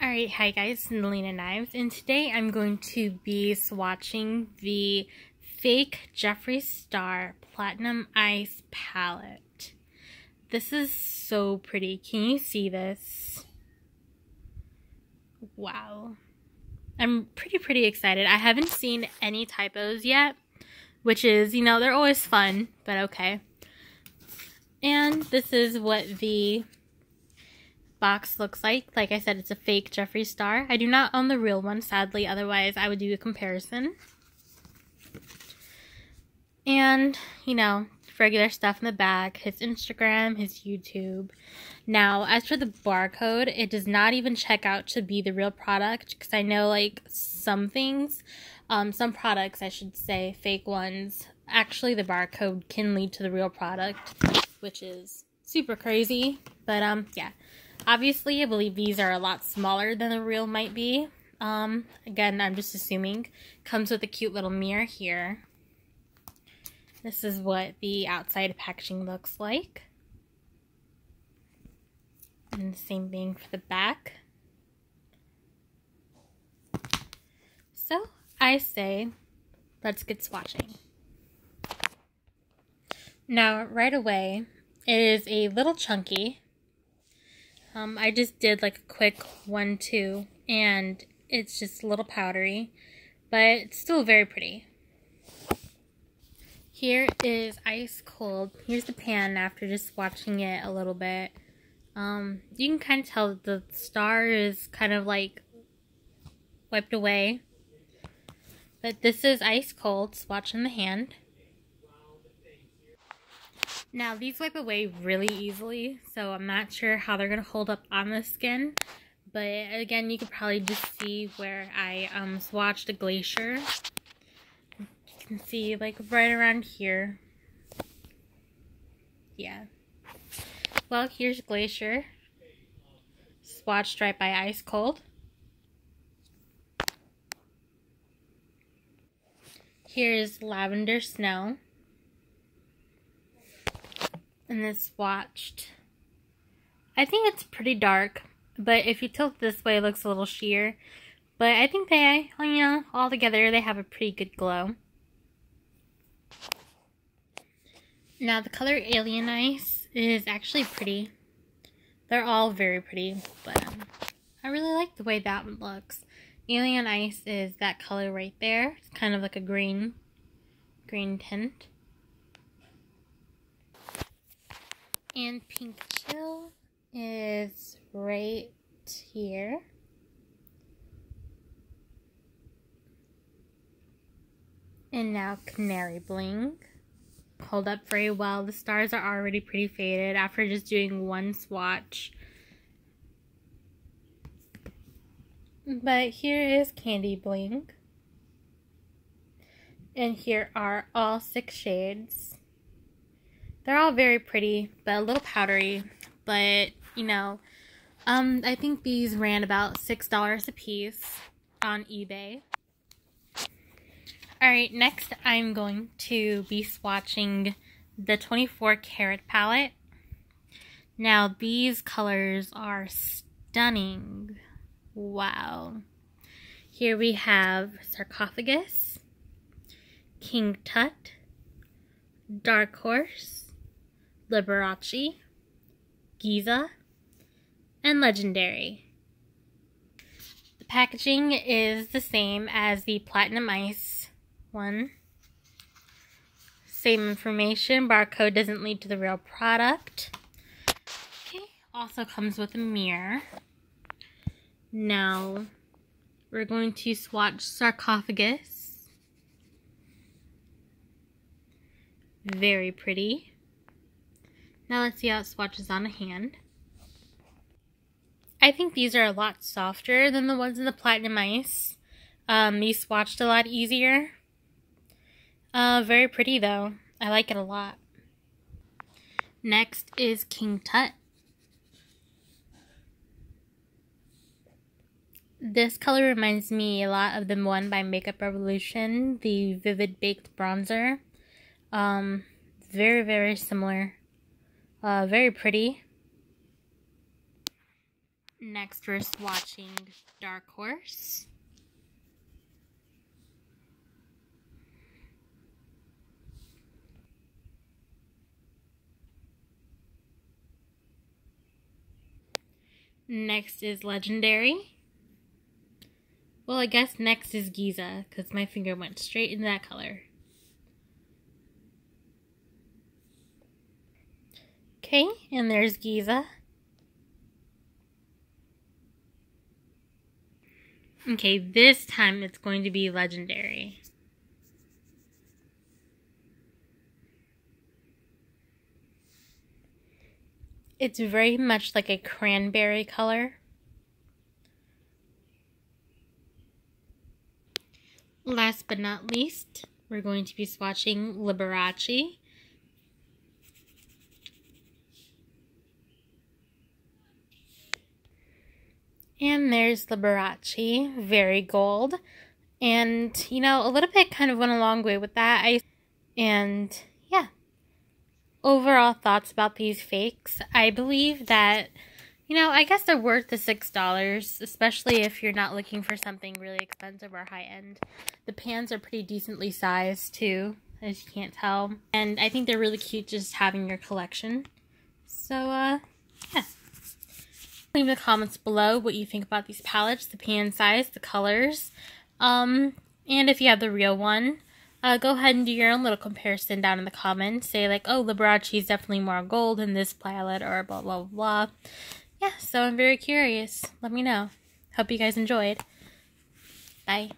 Alright, hi guys, it's Nydia Knives, and today I'm going to be swatching the fake Jeffree Star Platinum Ice palette. This is so pretty. Can you see this? Wow. I'm pretty excited. I haven't seen any typos yet, which is, you know, they're always fun, but okay. And this is what the box looks like. Like I said, it's a fake Jeffree Star. I do not own the real one, sadly, otherwise I would do a comparison. And, you know, regular stuff in the back, his Instagram, his YouTube. Now, as for the barcode, it does not even check out to be the real product, because I know, like, some things, some products, I should say, fake ones, actually the barcode can lead to the real product, which is super crazy, but, yeah. Obviously, I believe these are a lot smaller than the real might be. Again, I'm just assuming. Comes with a cute little mirror here. This is what the outside packaging looks like. And the same thing for the back. So, I say, let's get swatching. Now, right away, it is a little chunky. I just did like a quick 1-2 and it's just a little powdery, but it's still very pretty. Here is ice cold. Here's the pan after just swatching it a little bit. You can kind of tell that the star is kind of like wiped away, but this is ice cold. Swatch in the hand. Now, these wipe away really easily, so I'm not sure how they're going to hold up on the skin. But, again, you can probably just see where I swatched a Glacier. You can see, like, right around here. Yeah. Well, here's Glacier. Swatched right by Ice Cold. Here's Lavender Snow. And this swatched. I think it's pretty dark, but if you tilt this way, it looks a little sheer. But I think they, you know, all together, they have a pretty good glow. Now, the color Alien Ice is actually pretty. They're all very pretty, but I really like the way that one looks. Alien Ice is that color right there. It's kind of like a green tint. And Pink Chill is right here. And now Canary Bling. Hold up very well. The stars are already pretty faded after just doing one swatch. But here is Candy Bling. And here are all 6 shades. They're all very pretty, but a little powdery, but, you know, I think these ran about $6 a piece on eBay. Alright, next I'm going to be swatching the 24 karat palette. Now, these colors are stunning. Wow. Here we have Sarcophagus, King Tut, Dark Horse, Liberace, Giza, and Legendary. The packaging is the same as the Platinum Ice one. Same information, barcode doesn't lead to the real product. Okay, also comes with a mirror. Now, we're going to swatch Sarcophagus. Very pretty. Now let's see how it swatches on a hand. I think these are a lot softer than the ones in the Platinum Ice. These swatched a lot easier. Very pretty though. I like it a lot. Next is King Tut. This color reminds me a lot of the one by Makeup Revolution, the Vivid Baked Bronzer. Very similar. Very pretty. Next, we're swatching Dark Horse. Next is Legendary. Well, I guess next is Giza, because my finger went straight into that color. Okay, and there's Giza. Okay, this time it's going to be Legendary. It's very much like a cranberry color. Last but not least, we're going to be swatching Liberace. And there's Liberace, very gold. And, you know, a little bit kind of went a long way with that. And, yeah. Overall thoughts about these fakes. I believe that, you know, I guess they're worth the $6, especially if you're not looking for something really expensive or high-end. The pans are pretty decently sized, too, as you can't tell. And I think they're really cute just having your collection. So, yeah. Leave in the comments below what you think about these palettes, the pan size, the colors, and if you have the real one. Go ahead and do your own little comparison down in the comments. Say like, oh, Liberace is definitely more gold in this palette, or blah, blah, blah. Yeah, so I'm very curious. Let me know. Hope you guys enjoyed. Bye.